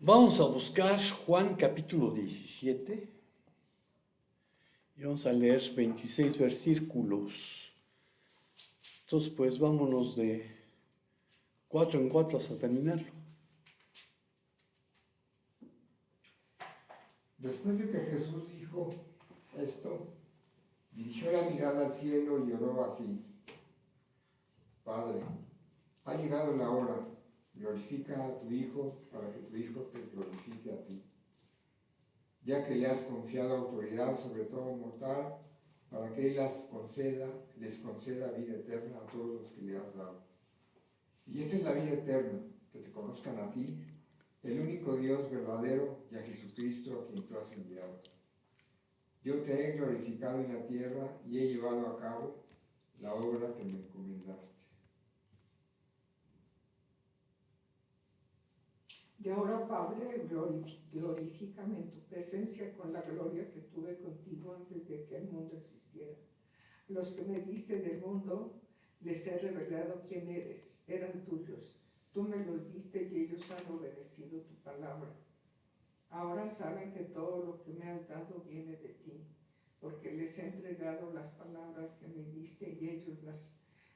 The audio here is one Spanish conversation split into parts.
Vamos a buscar Juan capítulo 17 y vamos a leer 26 versículos. Entonces, pues vámonos de 4 en 4 hasta terminarlo. Después de que Jesús dijo esto, dirigió la mirada al cielo y oró así: Padre, ha llegado la hora, glorifica a tu Hijo para que tu Hijo te glorifique a ti, ya que le has confiado autoridad sobre todo mortal, para que Él les conceda vida eterna a todos los que le has dado. Y esta es la vida eterna, que te conozcan a ti, el único Dios verdadero, y a Jesucristo a quien tú has enviado. Yo te he glorificado en la tierra y he llevado a cabo la obra que me encomendaste. Y ahora, Padre, glorifícame en tu presencia con la gloria que tuve contigo antes de que el mundo existiera. Los que me diste del mundo, les he revelado quién eres, eran tuyos. Tú me los diste y ellos han obedecido tu palabra. Ahora saben que todo lo que me has dado viene de ti, porque les he entregado las palabras que me diste y ellos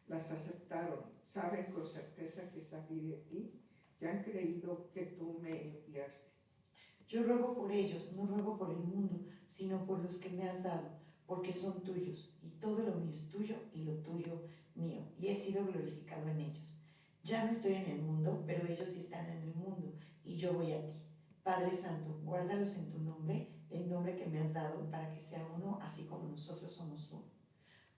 las aceptaron. Saben con certeza que salí de ti y han creído que tú me enviaste. Yo ruego por ellos, no ruego por el mundo, sino por los que me has dado, porque son tuyos, y todo lo mío es tuyo y lo tuyo mío, y he sido glorificado en ellos. Ya no estoy en el mundo, pero ellos sí están en el mundo, y yo voy a ti. Padre Santo, guárdalos en tu nombre, el nombre que me has dado, para que sea uno, así como nosotros somos uno.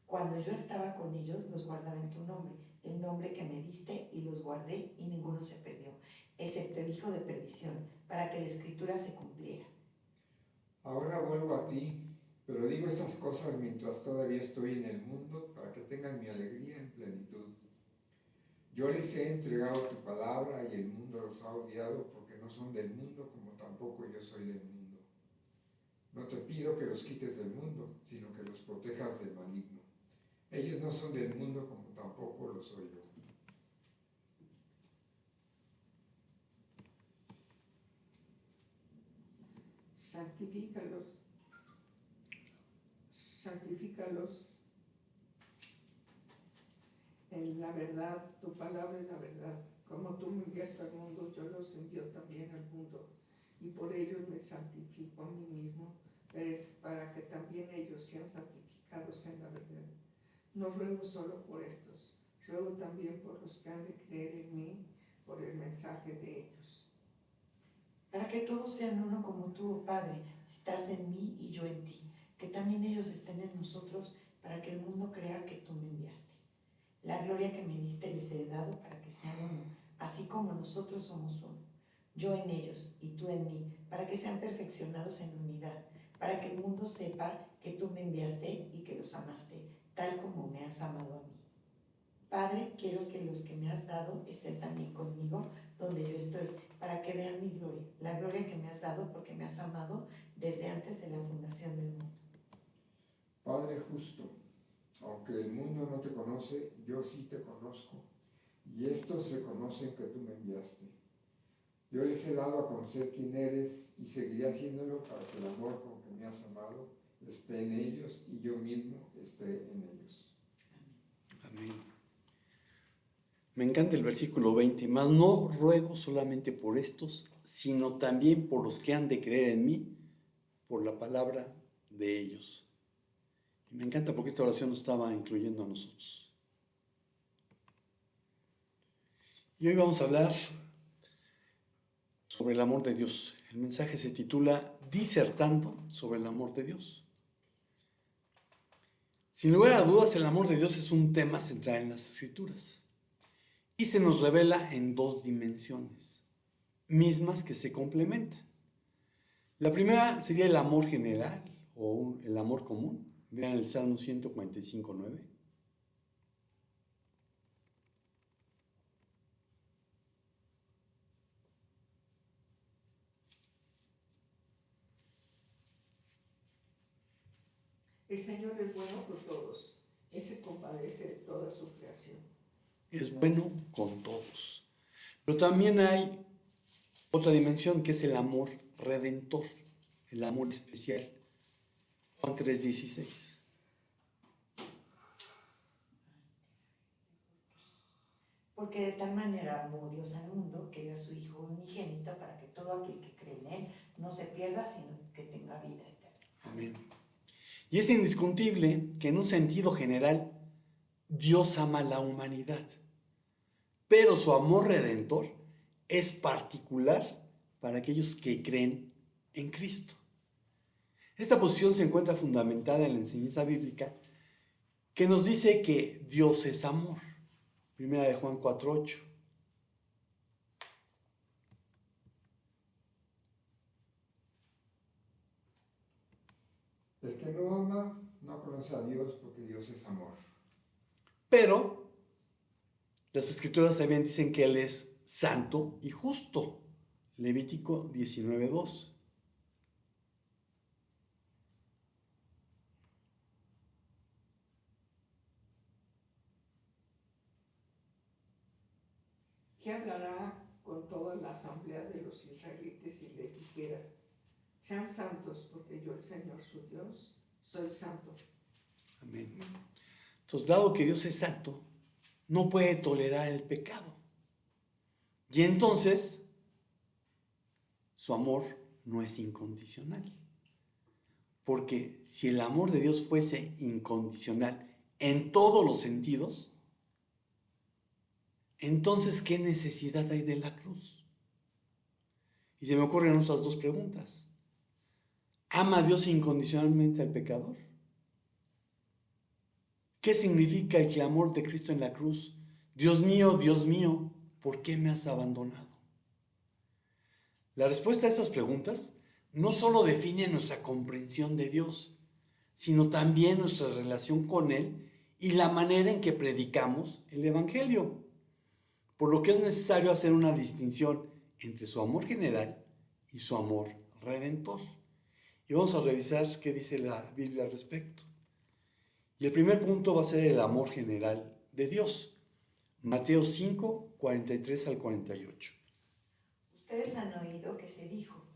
Cuando yo estaba con ellos, los guardaba en tu nombre, el nombre que me diste, y los guardé, y ninguno se perdió, excepto el hijo de perdición, para que la escritura se cumpliera. Ahora vuelvo a ti, pero digo estas cosas mientras todavía estoy en el mundo, para que tengan mi alegría en plenitud. Yo les he entregado tu palabra y el mundo los ha odiado, porque no son del mundo como tampoco yo soy del mundo. No te pido que los quites del mundo, sino que los protejas del maligno. Ellos no son del mundo como tampoco lo soy yo. Santifícalos en la verdad, tu palabra es la verdad. Como tú me enviaste al mundo, yo los envío también al mundo, y por ellos me santifico a mí mismo, para que también ellos sean santificados en la verdad. No ruego solo por estos, ruego también por los que han de creer en mí, por el mensaje de ellos. Para que todos sean uno como tú, oh Padre, estás en mí y yo en ti, que también ellos estén en nosotros, para que el mundo crea que tú me enviaste. La gloria que me diste les he dado para que sean uno, así como nosotros somos uno. Yo en ellos y tú en mí, para que sean perfeccionados en unidad, para que el mundo sepa que tú me enviaste y que los amaste, tal como me has amado a mí. Padre, quiero que los que me has dado estén también conmigo donde yo estoy, para que vean mi gloria, la gloria que me has dado porque me has amado desde antes de la fundación del mundo. Padre justo, aunque el mundo no te conoce, yo sí te conozco, y estos reconocen que tú me enviaste. Yo les he dado a conocer quién eres y seguiré haciéndolo para que el amor con que me has amado esté en ellos y yo mismo esté en ellos. Amén. Me encanta el versículo 20. Mas no ruego solamente por estos, sino también por los que han de creer en mí, por la palabra de ellos. Y me encanta porque esta oración nos estaba incluyendo a nosotros. Y hoy vamos a hablar sobre el amor de Dios. El mensaje se titula Disertando sobre el amor de Dios. Sin lugar a dudas, el amor de Dios es un tema central en las Escrituras y se nos revela en dos dimensiones, mismas que se complementan. La primera sería el amor general o el amor común. Vean el Salmo 145:9. El Señor es bueno con todos, Él se compadece de toda su creación. Es bueno con todos. Pero también hay otra dimensión que es el amor redentor, el amor especial. Juan 3:16. Porque de tal manera amó Dios al mundo que dio a su Hijo unigénito para que todo aquel que cree en Él no se pierda, sino que tenga vida eterna. Amén. Y es indiscutible que en un sentido general Dios ama a la humanidad, pero su amor redentor es particular para aquellos que creen en Cristo. Esta posición se encuentra fundamentada en la enseñanza bíblica que nos dice que Dios es amor. Primera de Juan 4:8. El que no ama no conoce a Dios porque Dios es amor. Pero las escrituras también dicen que Él es santo y justo. Levítico 19:2. ¿Qué hablará con toda la asamblea de los israelitas y les dijera: sean santos porque yo, el Señor su Dios, soy santo? Amén. Entonces, dado que Dios es santo, no puede tolerar el pecado. Y entonces, su amor no es incondicional. Porque si el amor de Dios fuese incondicional en todos los sentidos, entonces, ¿qué necesidad hay de la cruz? Y se me ocurren otras dos preguntas. ¿Ama a Dios incondicionalmente al pecador? ¿Qué significa el clamor de Cristo en la cruz? Dios mío, ¿por qué me has abandonado? La respuesta a estas preguntas no solo define nuestra comprensión de Dios, sino también nuestra relación con Él y la manera en que predicamos el Evangelio. Por lo que es necesario hacer una distinción entre su amor general y su amor redentor. Y vamos a revisar qué dice la Biblia al respecto. Y el primer punto va a ser el amor general de Dios. Mateo 5, 43 al 48. Ustedes han oído que se dijo: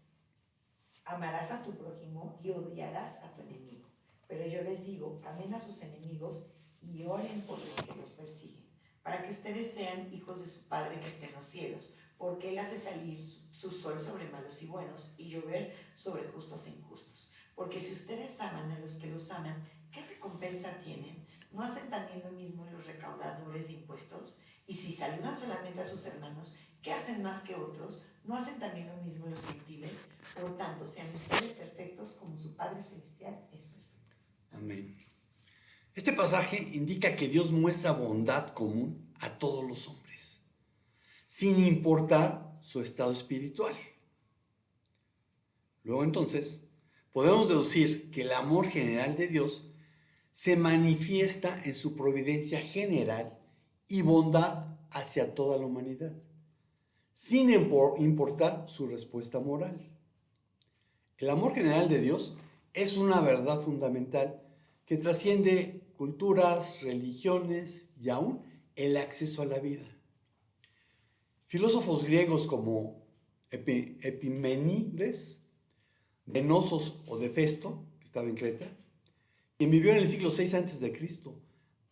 amarás a tu prójimo y odiarás a tu enemigo. Pero yo les digo: amen a sus enemigos y oren por los que los persiguen, para que ustedes sean hijos de su Padre que está en los cielos, porque Él hace salir su sol sobre malos y buenos y llover sobre justos e injustos. Porque si ustedes aman a los que los aman, ¿qué recompensa tienen? ¿No hacen también lo mismo los recaudadores de impuestos? Y si saludan solamente a sus hermanos, ¿qué hacen más que otros? ¿No hacen también lo mismo los gentiles? Por tanto, sean ustedes perfectos como su Padre Celestial es perfecto. Amén. Este pasaje indica que Dios muestra bondad común a todos los hombres, sin importar su estado espiritual. Luego entonces, podemos deducir que el amor general de Dios se manifiesta en su providencia general y bondad hacia toda la humanidad, sin importar su respuesta moral. El amor general de Dios es una verdad fundamental que trasciende culturas, religiones y aún el acceso a la vida. Filósofos griegos como Epimenides, de Nosos o de Festo, que estaba en Creta, quien vivió en el siglo VI a.C.,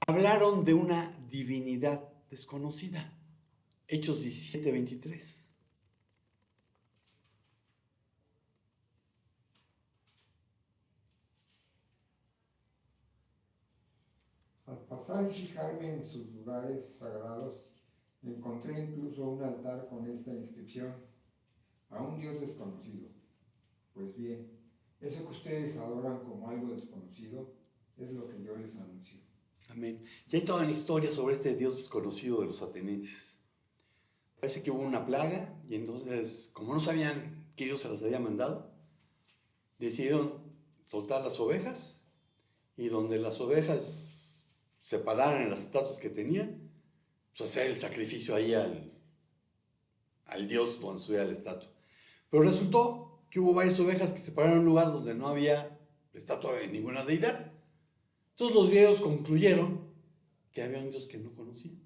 hablaron de una divinidad desconocida. Hechos 17:23. Al pasar y fijarme en sus lugares sagrados, encontré incluso un altar con esta inscripción: a un Dios desconocido. Pues bien, eso que ustedes adoran como algo desconocido es lo que yo les anuncio. Amén. Y hay toda una historia sobre este Dios desconocido de los atenienses. Parece que hubo una plaga y entonces, como no sabían que Dios se las había mandado, decidieron soltar las ovejas y donde las ovejas se pararan en las estatuas que tenían, pues hacer el sacrificio ahí al Dios donde estuviera la estatua. Pero resultó que hubo varias ovejas que se pararon en un lugar donde no había estatua de ninguna deidad. Entonces los griegos concluyeron que había un Dios que no conocían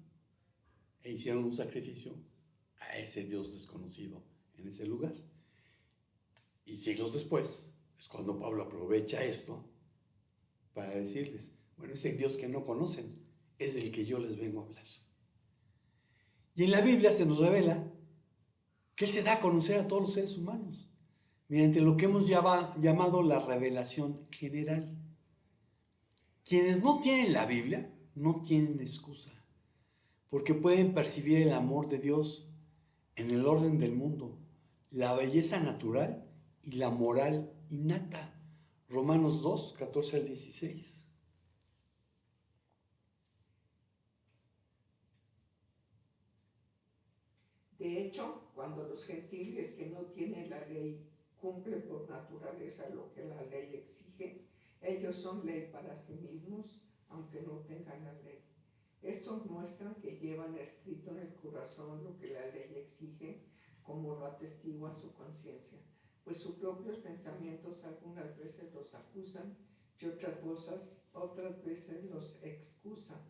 e hicieron un sacrificio a ese Dios desconocido en ese lugar. Y siglos después es cuando Pablo aprovecha esto para decirles, bueno, ese Dios que no conocen es del que yo les vengo a hablar. Y en la Biblia se nos revela que Él se da a conocer a todos los seres humanos mediante lo que hemos llamado la revelación general. Quienes no tienen la Biblia no tienen excusa, porque pueden percibir el amor de Dios en el orden del mundo, la belleza natural y la moral innata. Romanos 2, 14 al 16. De hecho, cuando los gentiles que no tienen la ley cumplen por naturaleza lo que la ley exige, ellos son ley para sí mismos, aunque no tengan la ley. Estos muestran que llevan escrito en el corazón lo que la ley exige, como lo atestigua su conciencia, pues sus propios pensamientos algunas veces los acusan y otras veces los excusan.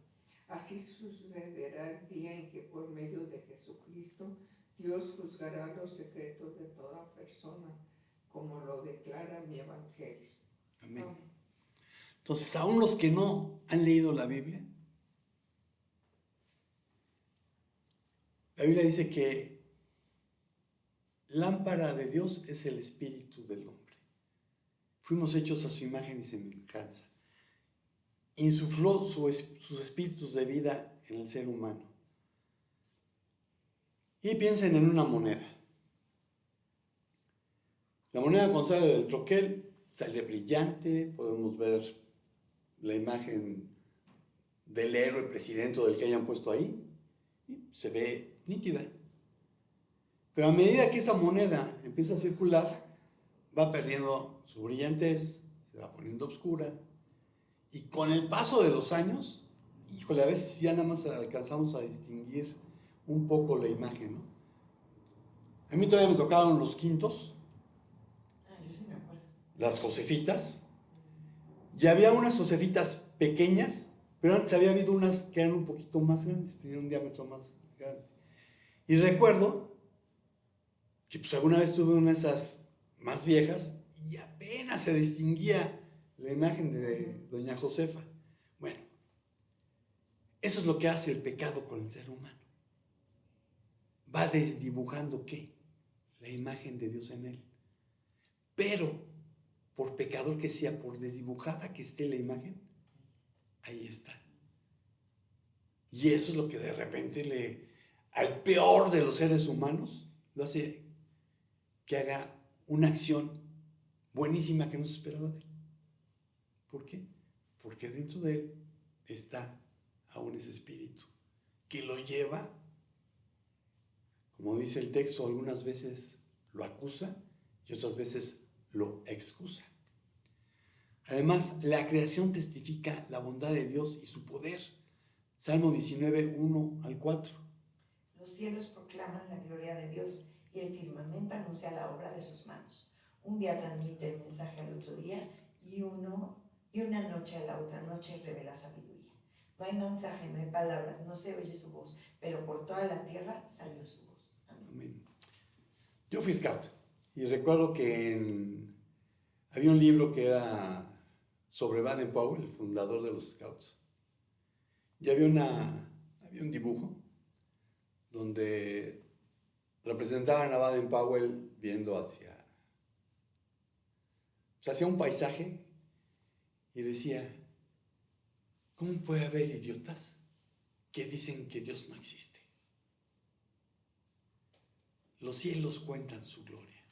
Así sucederá el día en que por medio de Jesucristo Dios juzgará los secretos de toda persona, como lo declara mi evangelio. Amén. Entonces, aún los que no han leído la Biblia dice que lámpara de Dios es el espíritu del hombre. Fuimos hechos a su imagen y semejanza. Insufló sus espíritus de vida en el ser humano. Y piensen en una moneda. La moneda cuando sale del troquel sale brillante, podemos ver la imagen del héroe, presidente o del que hayan puesto ahí, y se ve nítida. Pero a medida que esa moneda empieza a circular, va perdiendo su brillantez, se va poniendo oscura, y con el paso de los años, híjole, a veces ya nada más alcanzamos a distinguir un poco la imagen, ¿no? A mí todavía me tocaron los quintos, Yo sí me acuerdo. las josefitas, y había unas josefitas pequeñas, pero antes había habido unas que eran un poquito más grandes, tenían un diámetro más grande. Y recuerdo que pues alguna vez tuve una de esas más viejas y apenas se distinguía la imagen de doña Josefa. Bueno, eso es lo que hace el pecado con el ser humano. Va desdibujando ¿qué? La imagen de Dios en él. Pero, por pecador que sea, por desdibujada que esté la imagen, ahí está. Y eso es lo que de repente al peor de los seres humanos, lo hace que haga una acción buenísima que no se esperaba de él. ¿Por qué? Porque dentro de él está aún ese espíritu que lo lleva, como dice el texto, algunas veces lo acusa y otras veces lo excusa. Además, la creación testifica la bondad de Dios y su poder. Salmo 19, 1 al 4. Los cielos proclaman la gloria de Dios y el firmamento anuncia la obra de sus manos. Un día transmite el mensaje al otro día y una noche a la otra noche revela sabiduría. No hay mensaje, no hay palabras, no se oye su voz, pero por toda la tierra salió su voz. Amén. Amén. Yo fui scout y recuerdo que había un libro que era sobre Baden-Powell, el fundador de los scouts. Y había un dibujo donde representaban a Baden-Powell viendo hacia un paisaje y decía, ¿cómo puede haber idiotas que dicen que Dios no existe? Los cielos cuentan su gloria.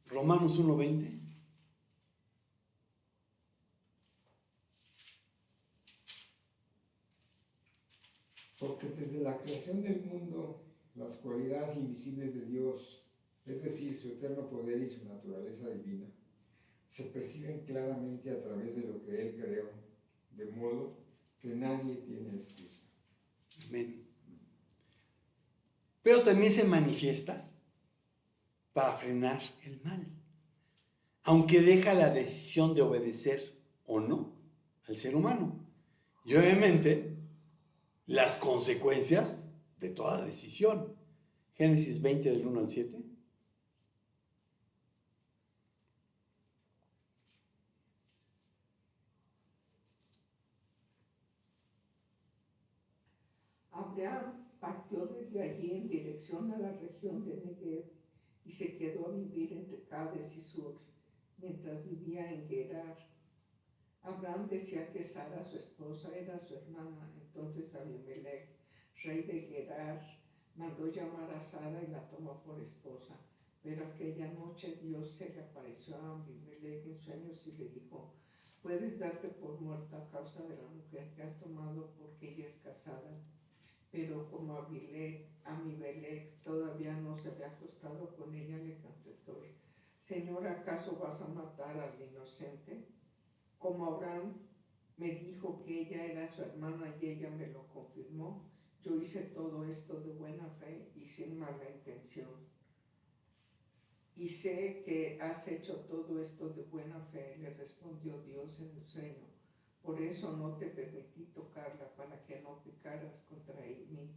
Romanos 1:20. Porque desde la creación del mundo, las cualidades invisibles de Dios, es decir, su eterno poder y su naturaleza divina, se perciben claramente a través de lo que Él creó, de modo que nadie tiene excusa. Amén. Pero también se manifiesta para frenar el mal, aunque deja la decisión de obedecer o no al ser humano. Y obviamente las consecuencias de toda decisión. Génesis 20 del 1 al 7. Abraham partió desde allí en dirección a la región de Negev y se quedó a vivir entre Cades y Sur, mientras vivía en Gerar. Abraham decía que Sara, su esposa, era su hermana. Entonces Abimelech, rey de Gerar, mandó llamar a Sara y la tomó por esposa. Pero aquella noche Dios se le apareció a Abimelech en sueños y le dijo: puedes darte por muerta a causa de la mujer que has tomado, porque ella es casada. Pero como Abimelech todavía no se había acostado con ella, le contestó: Señor, ¿acaso vas a matar al inocente? Como Abraham me dijo que ella era su hermana y ella me lo confirmó, yo hice todo esto de buena fe y sin mala intención. Y sé que has hecho todo esto de buena fe, le respondió Dios en un sueño. Por eso no te permití tocarla, para que no pecaras contra mí.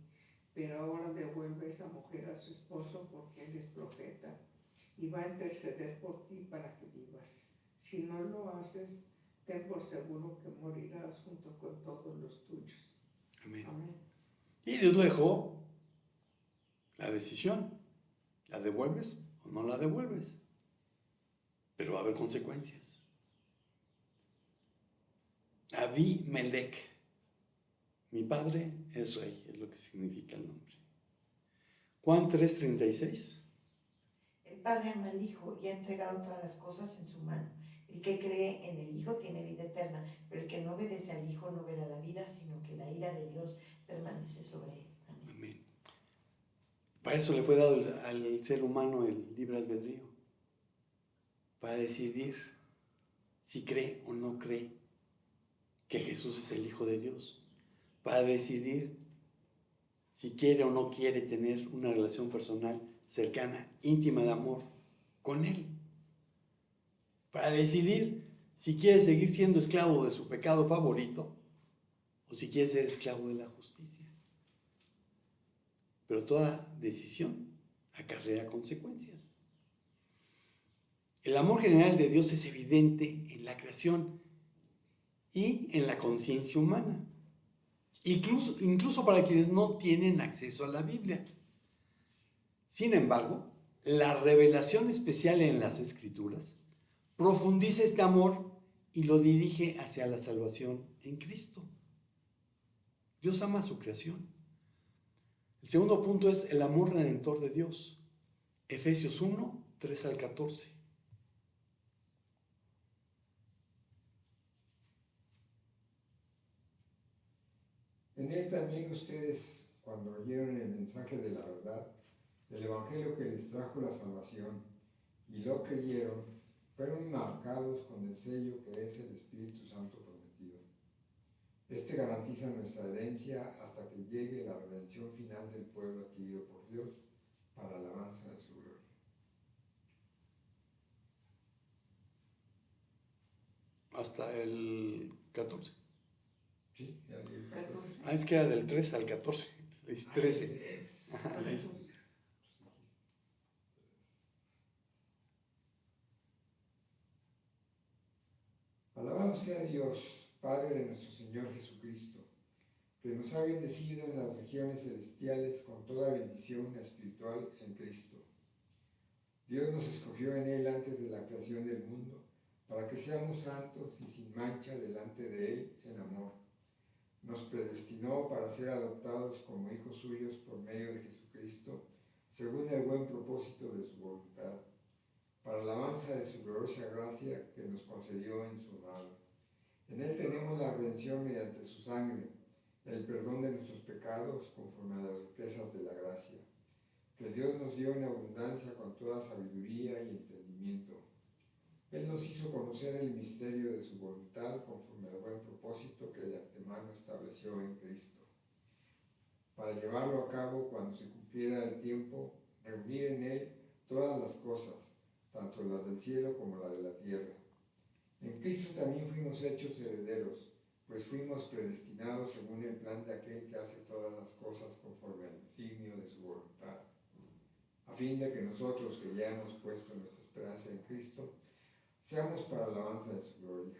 Pero ahora devuelve esa mujer a su esposo, porque él es profeta y va a interceder por ti para que vivas. Si no lo haces, ten por seguro que morirás junto con todos los tuyos. Amén. Amén. Y Dios le dejó la decisión. ¿La devuelves o no la devuelves? Pero va a haber consecuencias. Abimelech, mi padre es rey, es lo que significa el nombre. Juan 3:36. El Padre ama al Hijo y ha entregado todas las cosas en su mano. El que cree en el Hijo tiene vida eterna, pero el que no obedece al Hijo no verá la vida, sino que la ira de Dios permanece sobre él. Amén. Amén. Para eso le fue dado al ser humano el libre albedrío, para decidir si cree o no cree que Jesús es el Hijo de Dios, para decidir si quiere o no quiere tener una relación personal cercana, íntima de amor con Él, para decidir si quiere seguir siendo esclavo de su pecado favorito o si quiere ser esclavo de la justicia. Pero toda decisión acarrea consecuencias. El amor general de Dios es evidente en la creación y en la conciencia humana, incluso para quienes no tienen acceso a la Biblia. Sin embargo, la revelación especial en las Escrituras profundiza este amor y lo dirige hacia la salvación en Cristo. Dios ama a su creación. El segundo punto es el amor redentor de Dios. Efesios 1, 3 al 14. En él también ustedes, cuando oyeron el mensaje de la verdad, el evangelio que les trajo la salvación, y lo creyeron, fueron marcados con el sello que es el Espíritu Santo prometido. Este garantiza nuestra herencia hasta que llegue la redención final del pueblo adquirido por Dios para la alabanza de su gloria. Hasta el 14. Sí, ya leí el 14. Es que era del 3 al 14. Es 13. Ajá, Alabado sea Dios, Padre de nuestro Señor Jesucristo, que nos ha bendecido en las regiones celestiales con toda bendición espiritual en Cristo. Dios nos escogió en Él antes de la creación del mundo, para que seamos santos y sin mancha delante de Él en amor. Nos predestinó para ser adoptados como hijos suyos por medio de Jesucristo, según el buen propósito de su voluntad, para la alabanza de su gloriosa gracia que nos concedió en su amado. En Él tenemos la redención mediante su sangre, el perdón de nuestros pecados conforme a las riquezas de la gracia, que Dios nos dio en abundancia con toda sabiduría y entendimiento. Él nos hizo conocer el misterio de su voluntad conforme al buen propósito que de antemano estableció en Cristo, para llevarlo a cabo cuando se cumpliera el tiempo, reunir en Él todas las cosas, tanto las del cielo como las de la tierra. En Cristo también fuimos hechos herederos, pues fuimos predestinados según el plan de aquel que hace todas las cosas conforme al designio de su voluntad, a fin de que nosotros, que ya hemos puesto nuestra esperanza en Cristo, seamos para alabanza de su gloria.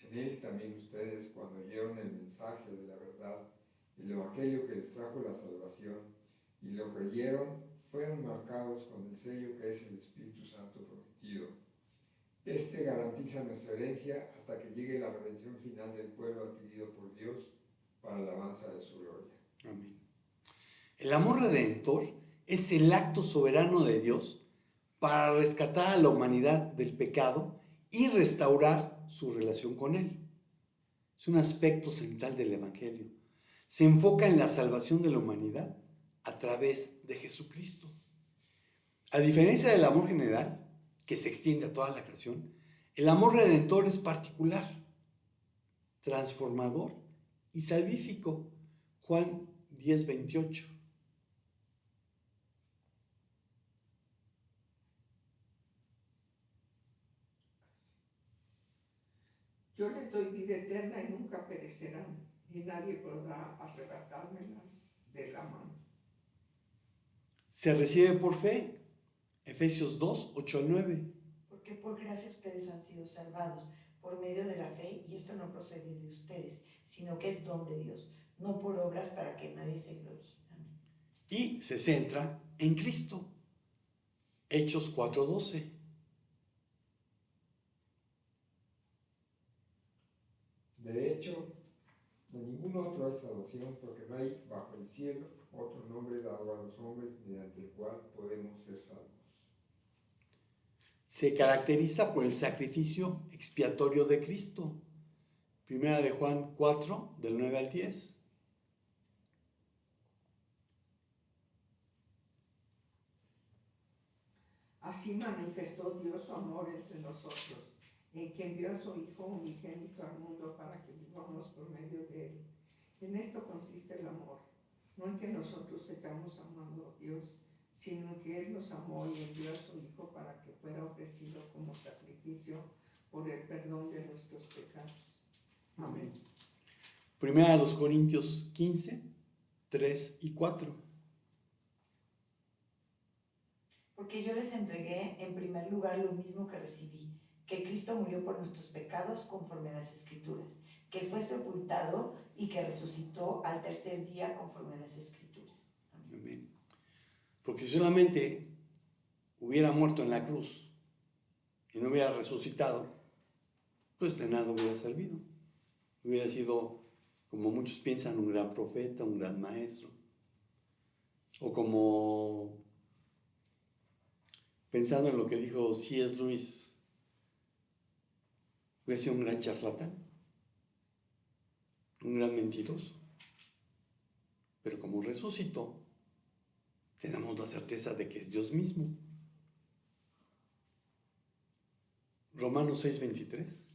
En Él también ustedes, cuando oyeron el mensaje de la verdad, el Evangelio que les trajo la salvación, y lo creyeron, fueron marcados con el sello que es el Espíritu Santo prometido. Este garantiza nuestra herencia hasta que llegue la redención final del pueblo adquirido por Dios para la alabanza de su gloria. Amén. El amor redentor es el acto soberano de Dios para rescatar a la humanidad del pecado y restaurar su relación con Él. Es un aspecto central del Evangelio. Se enfoca en la salvación de la humanidad a través de Jesucristo. A diferencia del amor general, que se extiende a toda la creación, el amor redentor es particular, transformador y salvífico. Juan 10:28. Yo les doy vida eterna y nunca perecerán, y nadie podrá arrebatármelas de la mano. Se recibe por fe. Efesios 2:8-9. Porque por gracia ustedes han sido salvados por medio de la fe, y esto no procede de ustedes, sino que es don de Dios, no por obras para que nadie se gloríe. Amén. Y se centra en Cristo. Hechos 4:12. De hecho, de ningún otro hay salvación, porque no hay bajo el cielo otro nombre dado a los hombres mediante el cual podemos ser salvos. Se caracteriza por el sacrificio expiatorio de Cristo. Primera de Juan 4, del 9 al 10. Así manifestó Dios su amor entre nosotros, en que envió a su Hijo unigénito al mundo para que vivamos por medio de él. En esto consiste el amor, no en que nosotros sigamos amando a Dios, sino que Él nos amó y envió a su Hijo para que fuera ofrecido como sacrificio por el perdón de nuestros pecados. Amén. Primera de los Corintios 15, 3 y 4. Porque yo les entregué en primer lugar lo mismo que recibí, que Cristo murió por nuestros pecados conforme a las Escrituras, que fue sepultado y que resucitó al tercer día conforme a las Escrituras. Amén. Amén. Porque si solamente hubiera muerto en la cruz y no hubiera resucitado, pues de nada hubiera servido. Hubiera sido, como muchos piensan, un gran profeta, un gran maestro. O como, pensando en lo que dijo C.S. Lewis, hubiera sido un gran charlatán, un gran mentiroso. Pero como resucitó, tenemos la certeza de que es Dios mismo. Romanos 6:23.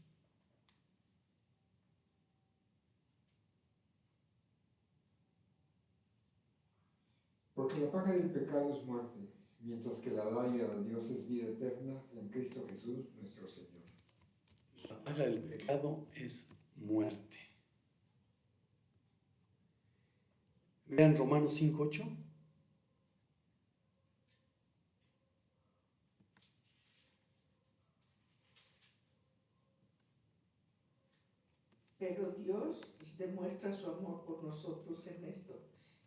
Porque la paga del pecado es muerte, mientras que la dádiva de Dios es vida eterna en Cristo Jesús nuestro Señor. La paga del pecado es muerte. Vean Romanos 5:8. Pero Dios demuestra su amor por nosotros en esto,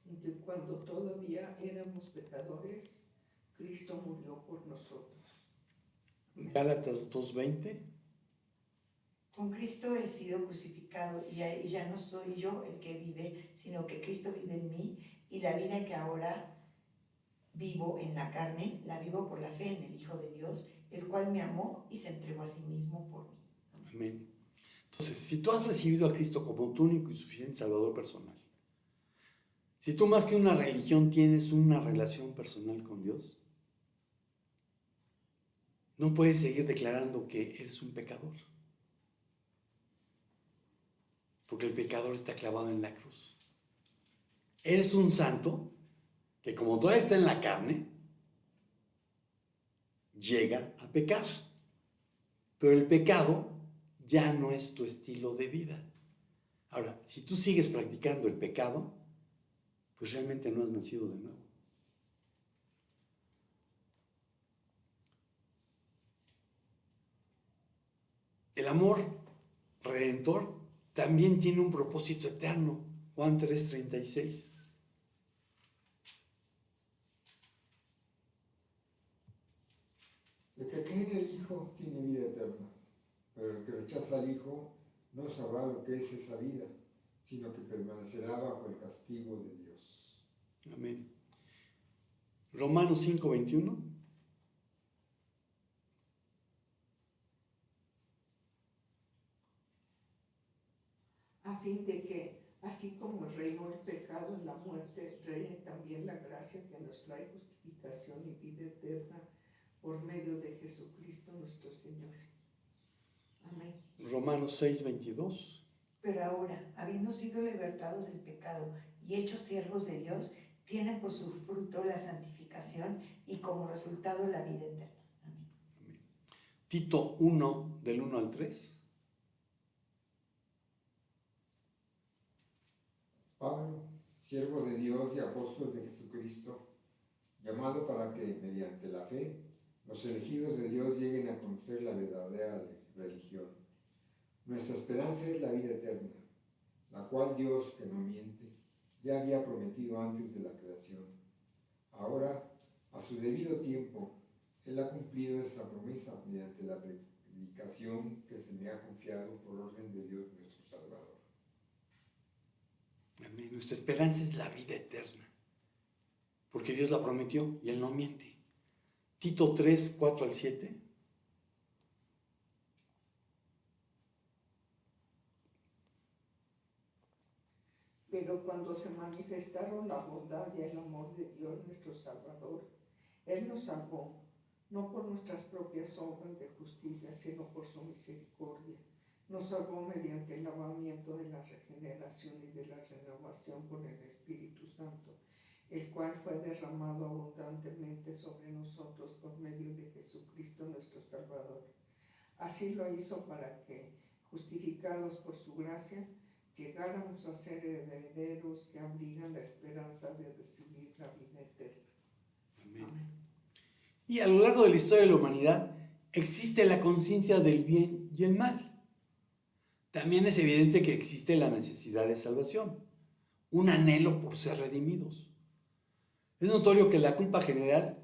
en que cuando todavía éramos pecadores, Cristo murió por nosotros. Gálatas 2:20. Con Cristo he sido crucificado y ya no soy yo el que vive, sino que Cristo vive en mí, y la vida que ahora vivo en la carne, la vivo por la fe en el Hijo de Dios, el cual me amó y se entregó a sí mismo por mí. Amén. Entonces, si tú has recibido a Cristo como tu único y suficiente Salvador personal, si tú más que una religión tienes una relación personal con Dios, no puedes seguir declarando que eres un pecador. Porque el pecador está clavado en la cruz. Eres un santo que, como todavía está en la carne, llega a pecar. Pero el pecado ya no es tu estilo de vida. Ahora, si tú sigues practicando el pecado, pues realmente no has nacido de nuevo. El amor redentor también tiene un propósito eterno. Juan 3:36. El que cree en el Hijo tiene vida eterna, pero el que rechaza al Hijo no sabrá lo que es esa vida, sino que permanecerá bajo el castigo de Dios. Amén. Romanos 5:21. A fin de que, así como reinó el pecado en la muerte, reine también la gracia que nos trae justificación y vida eterna por medio de Jesucristo nuestro Señor. Amén. Romanos 6:22. Pero ahora, habiendo sido libertados del pecado y hechos siervos de Dios, tienen por su fruto la santificación y como resultado la vida eterna. Amén. Tito 1, del 1 al 3. Pablo, siervo de Dios y apóstol de Jesucristo, llamado para que, mediante la fe, los elegidos de Dios lleguen a conocer la verdadera religión. Nuestra esperanza es la vida eterna, la cual Dios, que no miente, ya había prometido antes de la creación. Ahora, a su debido tiempo, Él ha cumplido esa promesa mediante la predicación que se me ha confiado por orden de Dios nuestro Salvador. Amén. Nuestra esperanza es la vida eterna, porque Dios la prometió y Él no miente. Tito 3, 4 al 7. Pero cuando se manifestaron la bondad y el amor de Dios nuestro Salvador, Él nos salvó, no por nuestras propias obras de justicia, sino por su misericordia. Nos salvó mediante el lavamiento de la regeneración y de la renovación con el Espíritu Santo, el cual fue derramado abundantemente sobre nosotros por medio de Jesucristo nuestro Salvador. Así lo hizo para que, justificados por su gracia, llegáramos a ser herederos que abrigan la esperanza de recibir la vida eterna. Amén. Amén. Y a lo largo de la historia de la humanidad existe la conciencia del bien y el mal. También es evidente que existe la necesidad de salvación, un anhelo por ser redimidos. Es notorio que la culpa general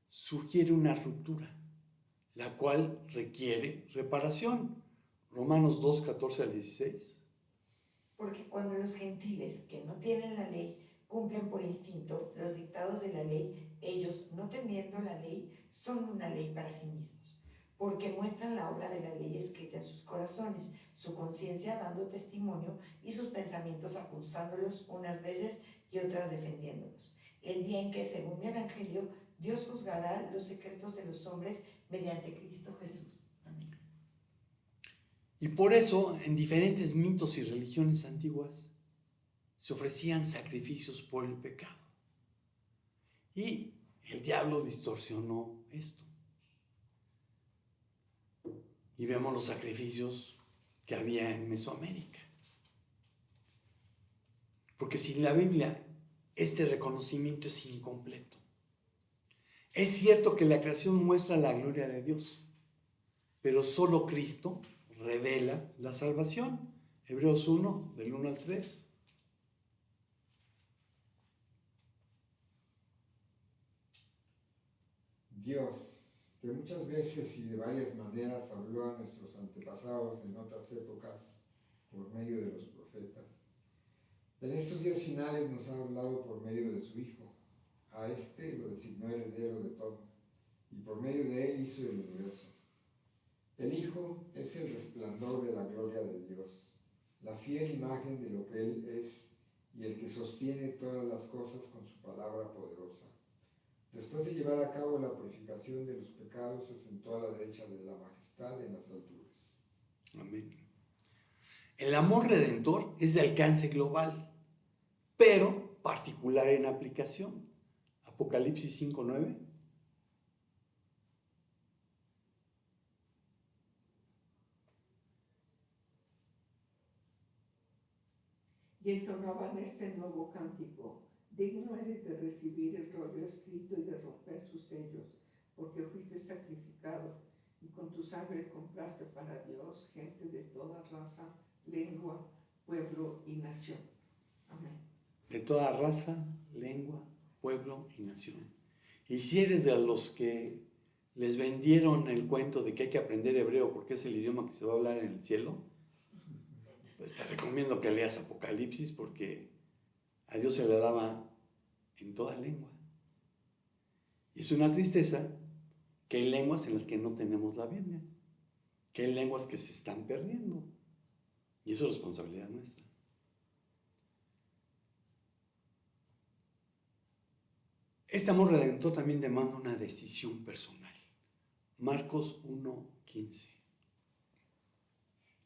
sugiere una ruptura, la cual requiere reparación. Romanos 2, 14 al 16. Porque cuando los gentiles que no tienen la ley cumplen por instinto los dictados de la ley, ellos, no teniendo la ley, son una ley para sí mismos, porque muestran la obra de la ley escrita en sus corazones, su conciencia dando testimonio y sus pensamientos acusándolos unas veces y otras defendiéndolos. El día en que, según mi evangelio, Dios juzgará los secretos de los hombres mediante Cristo Jesús. Amén. Y por eso, en diferentes mitos y religiones antiguas, se ofrecían sacrificios por el pecado. Y el diablo distorsionó esto. Y vemos los sacrificios que había en Mesoamérica. Porque sin la Biblia, este reconocimiento es incompleto. Es cierto que la creación muestra la gloria de Dios, pero solo Cristo revela la salvación. Hebreos 1, del 1 al 3. Dios, que muchas veces y de varias maneras habló a nuestros antepasados en otras épocas por medio de los profetas, en estos días finales nos ha hablado por medio de su Hijo. A este lo designó heredero de todo, y por medio de él hizo el universo. El Hijo es el resplandor de la gloria de Dios, la fiel imagen de lo que Él es y el que sostiene todas las cosas con su palabra poderosa. Después de llevar a cabo la purificación de los pecados, se sentó a la derecha de la majestad en las alturas. Amén. El amor redentor es de alcance global, pero particular en aplicación. Apocalipsis 5:9. Y entonaban este nuevo cántico: digno eres de recibir el rollo escrito y de romper sus sellos, porque fuiste sacrificado, y con tu sangre compraste para Dios gente de toda raza, lengua, pueblo y nación. Amén. De toda raza, lengua, pueblo y nación. Y si eres de los que les vendieron el cuento de que hay que aprender hebreo porque es el idioma que se va a hablar en el cielo, pues te recomiendo que leas Apocalipsis porque a Dios se le alaba en toda lengua. Y es una tristeza que hay lenguas en las que no tenemos la Biblia, que hay lenguas que se están perdiendo. Y eso es responsabilidad nuestra. Este amor redentor también demanda una decisión personal. Marcos 1:15.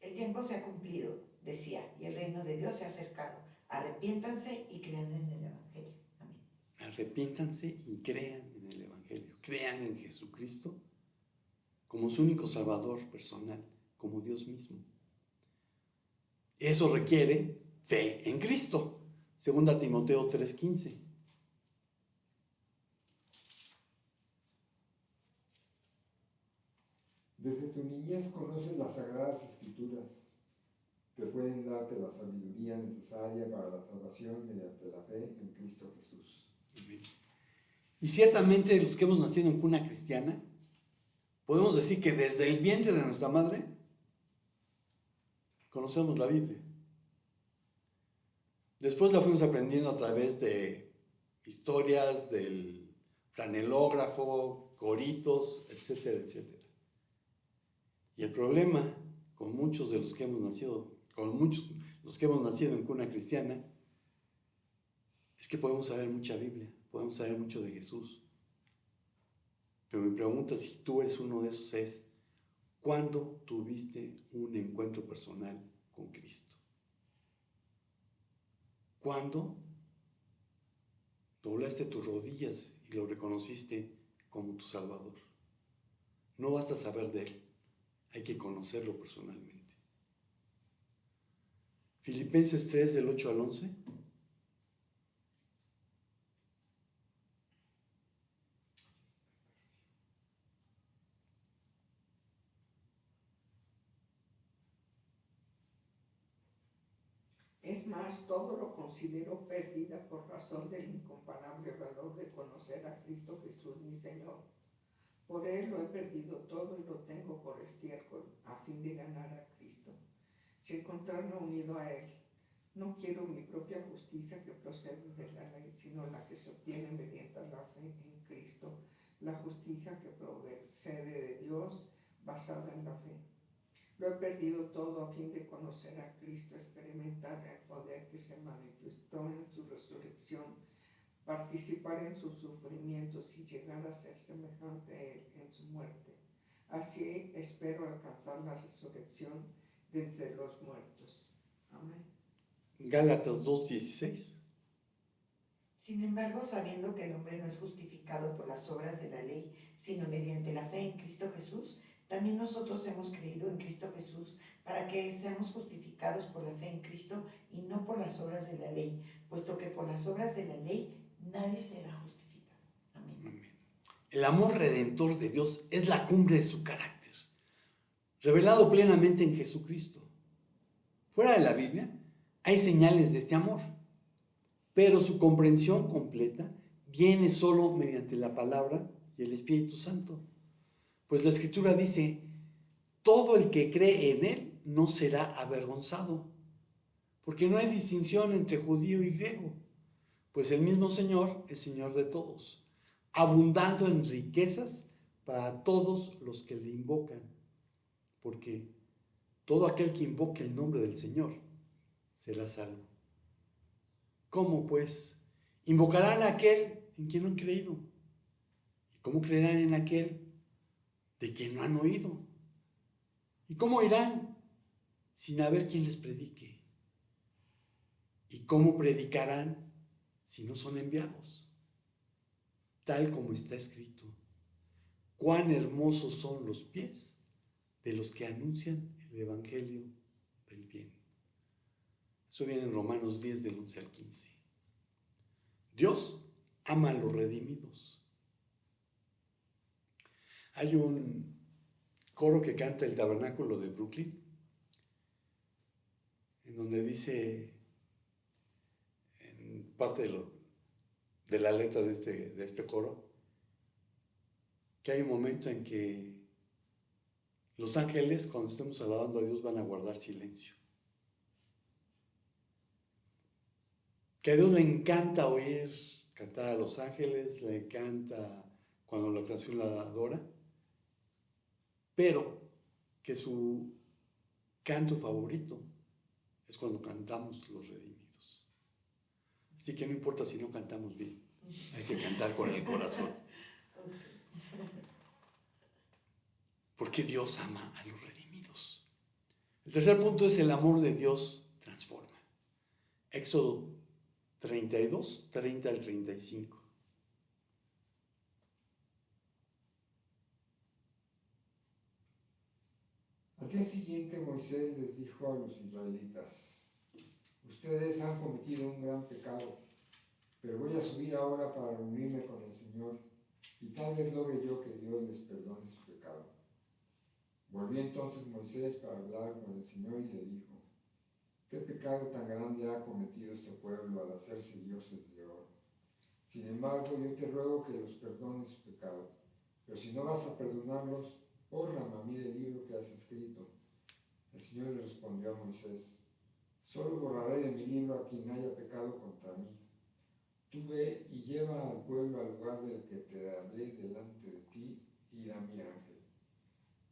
El tiempo se ha cumplido, decía, y el reino de Dios se ha acercado. Arrepiéntanse y crean en el Evangelio. Amén. Arrepiéntanse y crean en el Evangelio. Crean en Jesucristo como su único Salvador personal, como Dios mismo. Eso requiere fe en Cristo. 2 Timoteo 3:15. Desde tu niñez conoces las Sagradas Escrituras, que pueden darte la sabiduría necesaria para la salvación mediante la fe en Cristo Jesús. Y ciertamente los que hemos nacido en cuna cristiana, podemos decir que desde el vientre de nuestra madre conocemos la Biblia. Después la fuimos aprendiendo a través de historias, del franelógrafo, coritos, etcétera, etcétera. Y el problema con muchos de los que hemos nacido, en cuna cristiana, es que podemos saber mucha Biblia, podemos saber mucho de Jesús. Pero mi pregunta, si tú eres uno de esos, es: ¿cuándo tuviste un encuentro personal con Cristo? ¿Cuándo doblaste tus rodillas y lo reconociste como tu Salvador? No basta saber de Él, hay que conocerlo personalmente. Filipenses 3, del 8 al 11. Es más, todo lo considero pérdida por razón del incomparable valor de conocer a Cristo Jesús mi Señor. Por Él lo he perdido todo y lo tengo por estiércol, a fin de ganar a Cristo, y encontrarme unido a Él. No quiero mi propia justicia que procede de la ley, sino la que se obtiene mediante la fe en Cristo, la justicia que procede de Dios basada en la fe. Lo he perdido todo a fin de conocer a Cristo, experimentar el poder que se manifestó en su resurrección, participar en sus sufrimientos y llegar a ser semejante a Él en su muerte. Así espero alcanzar la resurrección de entre los muertos. Amén. Gálatas 2:16. Sin embargo, sabiendo que el hombre no es justificado por las obras de la ley, sino mediante la fe en Cristo Jesús, también nosotros hemos creído en Cristo Jesús para que seamos justificados por la fe en Cristo y no por las obras de la ley, puesto que por las obras de la ley nadie será justificado. Amén. Amén. El amor redentor de Dios es la cumbre de su carácter, revelado plenamente en Jesucristo. Fuera de la Biblia hay señales de este amor, pero su comprensión completa viene solo mediante la palabra y el Espíritu Santo. Pues la Escritura dice: todo el que cree en Él no será avergonzado, porque no hay distinción entre judío y griego, pues el mismo Señor es Señor de todos, abundando en riquezas para todos los que le invocan, porque todo aquel que invoque el nombre del Señor será salvo. ¿Cómo pues? Invocarán a aquel en quien no han creído. ¿Y cómo creerán en aquel de quien no han oído? ¿Y cómo irán sin haber quien les predique? ¿Y cómo predicarán si no son enviados? Tal como está escrito: cuán hermosos son los pies de los que anuncian el evangelio del bien. Eso viene en Romanos 10, del 11 al 15. Dios ama a los redimidos. Hay un coro que canta el Tabernáculo de Brooklyn, en donde dice: en parte de la letra de este coro, que hay un momento en que los ángeles, cuando estemos alabando a Dios, van a guardar silencio. Que a Dios le encanta oír cantar a los ángeles, le encanta cuando la creación la adora, pero que su canto favorito es cuando cantamos los redimidos. Así que no importa si no cantamos bien, hay que cantar con el corazón. Porque Dios ama a los redimidos. El tercer punto es el amor de Dios transforma. Éxodo 32, 30 al 35. Al día siguiente Moisés les dijo a los israelitas: ustedes han cometido un gran pecado, pero voy a subir ahora para reunirme con el Señor, y tal vez logre yo que Dios les perdone su pecado. Volvió entonces Moisés para hablar con el Señor y le dijo: ¿qué pecado tan grande ha cometido este pueblo al hacerse dioses de oro? Sin embargo, yo te ruego que los perdones su pecado, pero si no vas a perdonarlos, bórrame a mí del libro que has escrito. El Señor le respondió a Moisés: solo borraré de mi libro a quien haya pecado contra mí. Tú ve y lleva al pueblo al lugar del que te hablé delante de ti, y irá mi ángel.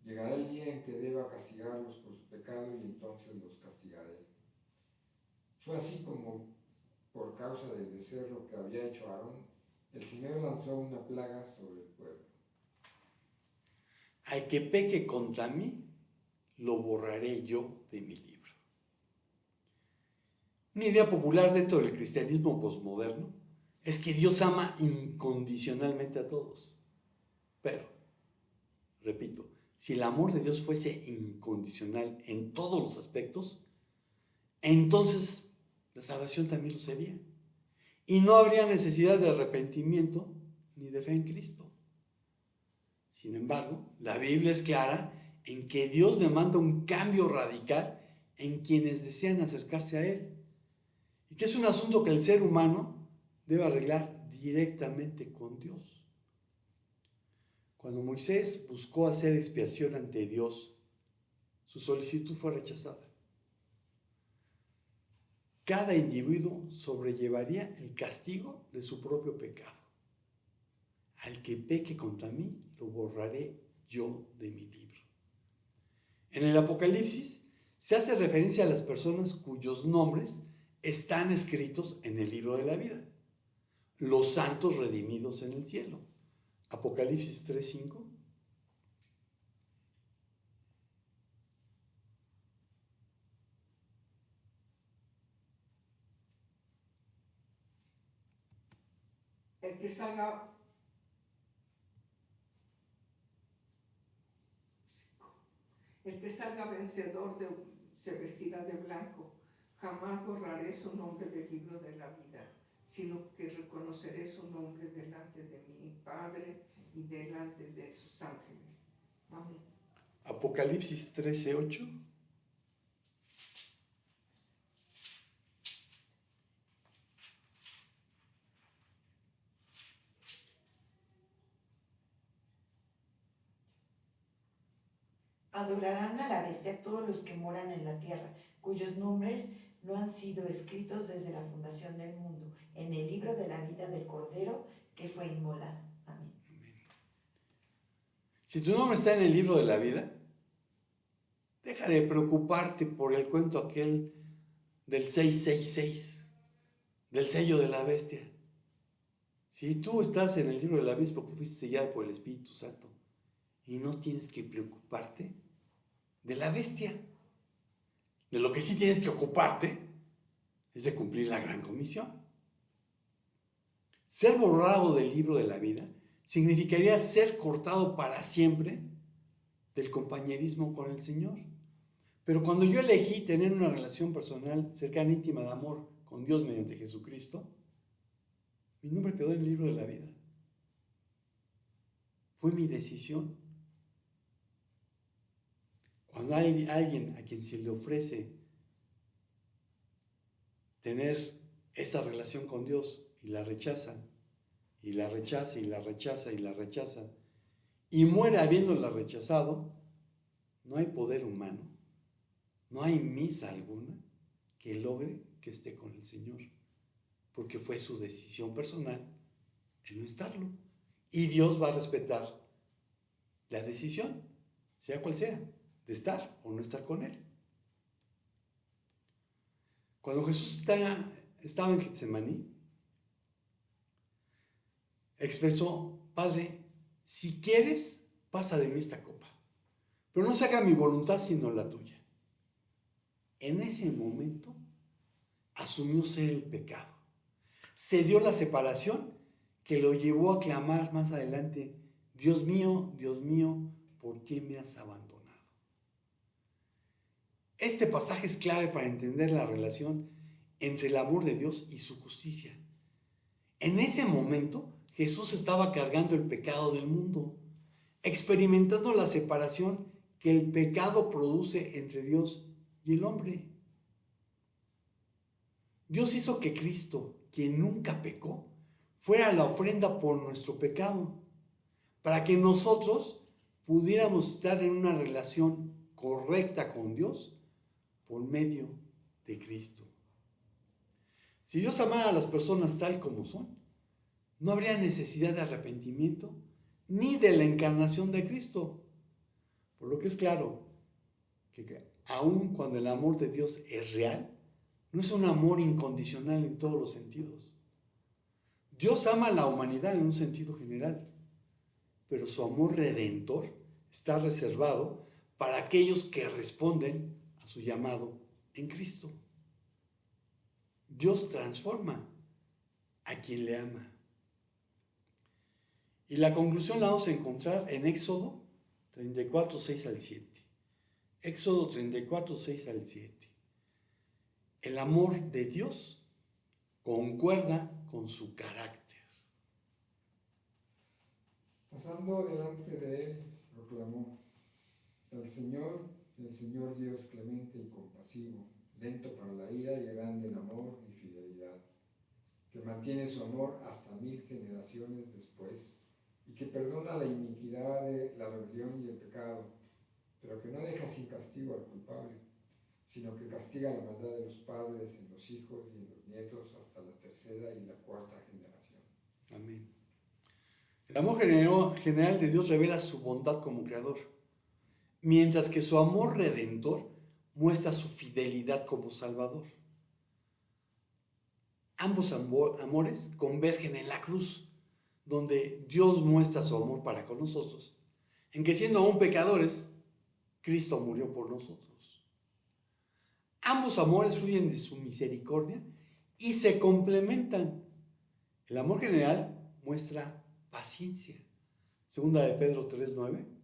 Llegará el día en que deba castigarlos por su pecado, y entonces los castigaré. Fue así como, por causa del becerro que había hecho Aarón, el Señor lanzó una plaga sobre el pueblo. Al que peque contra mí, lo borraré yo de mi libro. Una idea popular dentro del cristianismo posmoderno es que Dios ama incondicionalmente a todos. Pero, repito, si el amor de Dios fuese incondicional en todos los aspectos, entonces la salvación también lo sería. Y no habría necesidad de arrepentimiento ni de fe en Cristo. Sin embargo, la Biblia es clara en que Dios demanda un cambio radical en quienes desean acercarse a Él. Y que es un asunto que el ser humano debe arreglar directamente con Dios. Cuando Moisés buscó hacer expiación ante Dios, su solicitud fue rechazada. Cada individuo sobrellevaría el castigo de su propio pecado. Al que peque contra mí, lo borraré yo de mi libro. En el Apocalipsis se hace referencia a las personas cuyos nombres están escritos en el libro de la vida, los santos redimidos en el cielo. Apocalipsis 3:5. El que salga vencedor se vestirá de blanco. Jamás borraré su nombre del libro de la vida, sino que reconoceré su nombre delante de mi Padre y delante de sus ángeles. Amén. Apocalipsis 13:8. Adorarán a la bestia todos los que moran en la tierra, cuyos nombres no han sido escritos desde la fundación del mundo, en el libro de la vida del Cordero que fue inmolado. Amén. Si tu nombre está en el libro de la vida, deja de preocuparte por el cuento aquel del 666, del sello de la bestia. Si tú estás en el libro de la vida es porque fuiste sellado por el Espíritu Santo. Y no tienes que preocuparte de la bestia. De lo que sí tienes que ocuparte es de cumplir la gran comisión. Ser borrado del libro de la vida significaría ser cortado para siempre del compañerismo con el Señor. Pero cuando yo elegí tener una relación personal cercana, íntima, de amor con Dios mediante Jesucristo, mi nombre quedó en el libro de la vida. Fue mi decisión. Cuando alguien a quien se le ofrece tener esta relación con Dios y la rechaza, y la rechaza, y la rechaza, y la rechaza, y muere habiéndola rechazado, no hay poder humano, no hay misa alguna que logre que esté con el Señor, porque fue su decisión personal el no estarlo. Y Dios va a respetar la decisión, sea cual sea, de estar o no estar con Él. Cuando Jesús estaba en Getsemaní, expresó: Padre, si quieres, pasa de mí esta copa, pero no se haga mi voluntad sino la tuya. En ese momento asumió ser el pecado. Se dio la separación que lo llevó a clamar más adelante: Dios mío, ¿por qué me has abandonado? Este pasaje es clave para entender la relación entre el amor de Dios y su justicia. En ese momento, Jesús estaba cargando el pecado del mundo, experimentando la separación que el pecado produce entre Dios y el hombre. Dios hizo que Cristo, quien nunca pecó, fuera la ofrenda por nuestro pecado, para que nosotros pudiéramos estar en una relación correcta con Dios por medio de Cristo. Si Dios amara a las personas tal como son, no habría necesidad de arrepentimiento ni de la encarnación de Cristo. Por lo que es claro que aun cuando el amor de Dios es real, no es un amor incondicional en todos los sentidos. Dios ama a la humanidad en un sentido general, pero su amor redentor está reservado para aquellos que responden a su llamado en Cristo. Dios transforma a quien le ama. Y la conclusión la vamos a encontrar en Éxodo 34, 6 al 7. Éxodo 34, 6 al 7. El amor de Dios concuerda con su carácter. Pasando delante de él, proclamó: el Señor Dios clemente y compasivo, lento para la ira y grande en amor y fidelidad, que mantiene su amor hasta 1000 generaciones después, y que perdona la iniquidad de la rebelión y el pecado, pero que no deja sin castigo al culpable, sino que castiga la maldad de los padres en los hijos y en los nietos hasta la tercera y la cuarta generación. Amén. El amor general de Dios revela su bondad como creador, mientras que su amor redentor muestra su fidelidad como salvador. Ambos amores convergen en la cruz, donde Dios muestra su amor para con nosotros, en que siendo aún pecadores, Cristo murió por nosotros. Ambos amores fluyen de su misericordia y se complementan. El amor general muestra paciencia. Segunda de Pedro 3:9.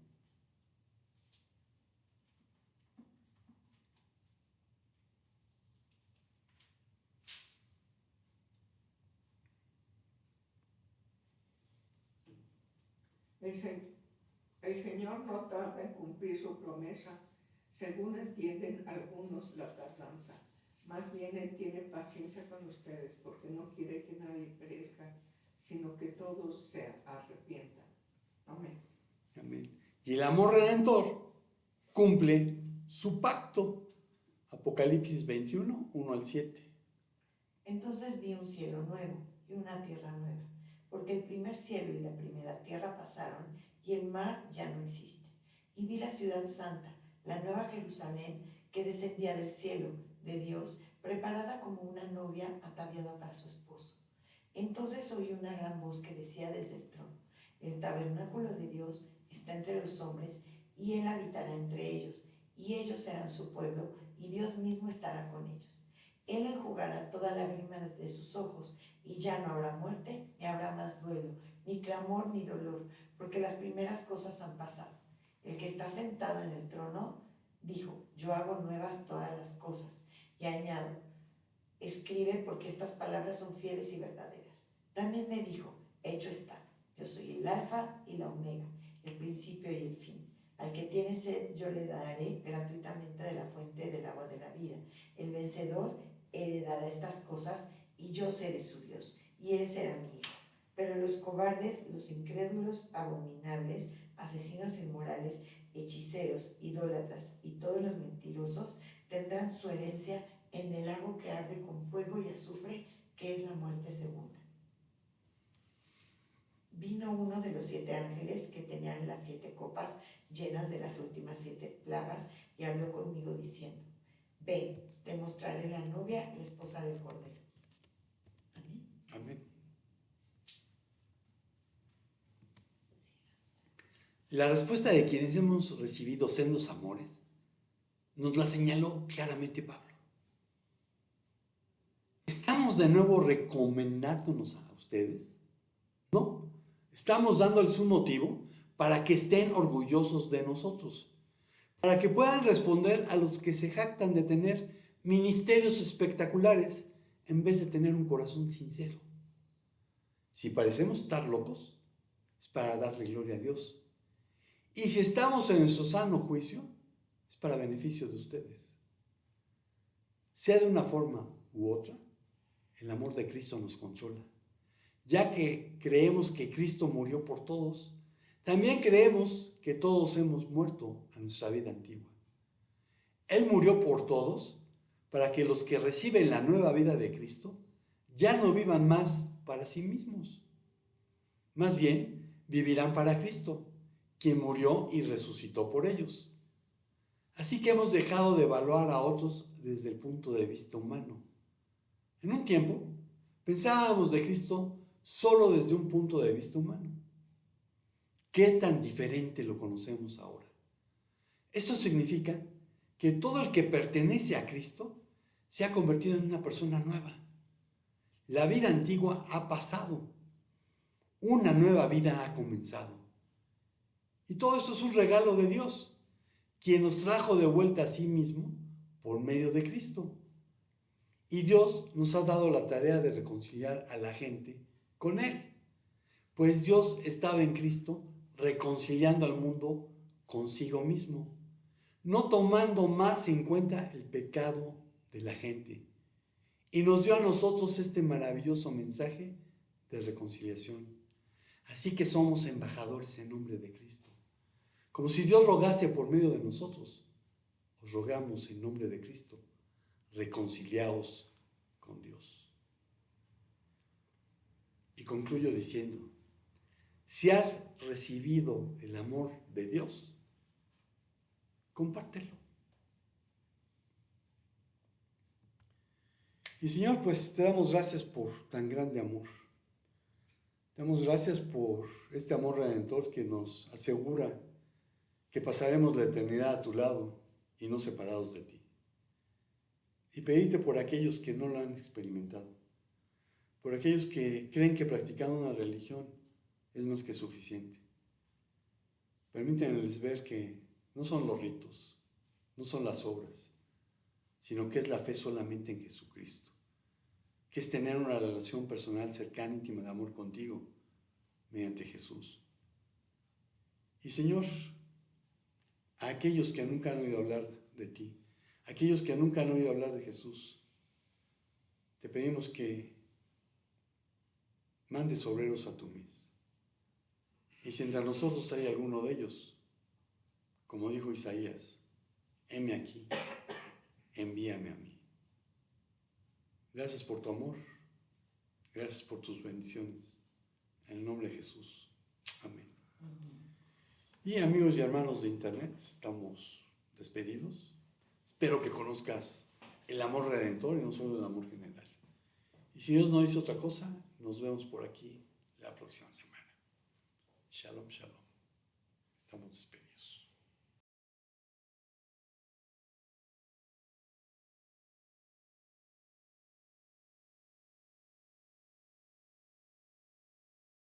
El Señor no tarda en cumplir su promesa, según entienden algunos la tardanza. Más bien Él tiene paciencia con ustedes, porque no quiere que nadie perezca, sino que todos se arrepientan. Amén. Amén. Y el amor redentor cumple su pacto. Apocalipsis 21, 1 al 7. Entonces vi un cielo nuevo y una tierra nueva, porque el primer cielo y la primera tierra pasaron y el mar ya no existe. Y vi la ciudad santa, la nueva Jerusalén, que descendía del cielo de Dios, preparada como una novia ataviada para su esposo. Entonces oí una gran voz que decía desde el trono: el tabernáculo de Dios está entre los hombres, y Él habitará entre ellos, y ellos serán su pueblo, y Dios mismo estará con ellos. Él enjugará toda lágrima de sus ojos, y ya no habrá muerte, ni habrá más duelo, ni clamor, ni dolor, porque las primeras cosas han pasado. El que está sentado en el trono dijo: yo hago nuevas todas las cosas. Y añado: escribe, porque estas palabras son fieles y verdaderas. También me dijo: hecho está, yo soy el alfa y la omega, el principio y el fin. Al que tiene sed yo le daré gratuitamente de la fuente del agua de la vida. El vencedor heredará estas cosas, y yo seré su Dios, y él será mi hijo. Pero los cobardes, los incrédulos, abominables, asesinos inmorales, hechiceros, idólatras y todos los mentirosos tendrán su herencia en el lago que arde con fuego y azufre, que es la muerte segunda. Vino uno de los 7 ángeles que tenían las 7 copas llenas de las últimas 7 plagas y habló conmigo diciendo: ven, te mostraré la novia, la esposa del Cordero. Amén. Amén. La respuesta de quienes hemos recibido sendos amores nos la señaló claramente Pablo. ¿Estamos de nuevo recomendándonos a ustedes? No. Estamos dándoles un motivo para que estén orgullosos de nosotros, para que puedan responder a los que se jactan de tener ministerios espectaculares en vez de tener un corazón sincero. Si parecemos estar locos, es para darle gloria a Dios. Y si estamos en nuestro sano juicio, es para beneficio de ustedes. Sea de una forma u otra, el amor de Cristo nos controla. Ya que creemos que Cristo murió por todos, también creemos que todos hemos muerto a nuestra vida antigua. Él murió por todos para que los que reciben la nueva vida de Cristo ya no vivan más para sí mismos. Más bien, vivirán para Cristo, quien murió y resucitó por ellos. Así que hemos dejado de evaluar a otros desde el punto de vista humano. En un tiempo, pensábamos de Cristo solo desde un punto de vista humano. ¿Qué tan diferente lo conocemos ahora? Esto significa que todo el que pertenece a Cristo se ha convertido en una persona nueva. La vida antigua ha pasado. Una nueva vida ha comenzado. Y todo esto es un regalo de Dios, quien nos trajo de vuelta a sí mismo por medio de Cristo. Y Dios nos ha dado la tarea de reconciliar a la gente con Él, pues Dios estaba en Cristo reconciliando al mundo consigo mismo, no tomando más en cuenta el pecado de la gente, y nos dio a nosotros este maravilloso mensaje de reconciliación. Así que somos embajadores en nombre de Cristo. Como si Dios rogase por medio de nosotros, os rogamos en nombre de Cristo, reconciliaos con Dios. Y concluyo diciendo, si has recibido el amor de Dios, compártelo. Y Señor, pues te damos gracias por tan grande amor. Te damos gracias por este amor redentor que nos asegura que pasaremos la eternidad a tu lado y no separados de ti. Y pedirte por aquellos que no lo han experimentado, por aquellos que creen que practicando una religión es más que suficiente. Permítanles ver que no son los ritos, no son las obras, sino que es la fe solamente en Jesucristo, que es tener una relación personal cercana, íntima de amor contigo, mediante Jesús. Y Señor, a aquellos que nunca han oído hablar de ti, aquellos que nunca han oído hablar de Jesús, te pedimos que mandes obreros a tu mies. Y si entre nosotros hay alguno de ellos, como dijo Isaías, heme aquí, envíame a mí. Gracias por tu amor, gracias por tus bendiciones. En el nombre de Jesús. Amén. Y amigos y hermanos de internet, estamos despedidos. Espero que conozcas el amor redentor y no solo el amor general. Y si Dios no dice otra cosa, nos vemos por aquí la próxima semana. Shalom, shalom. Estamos despedidos.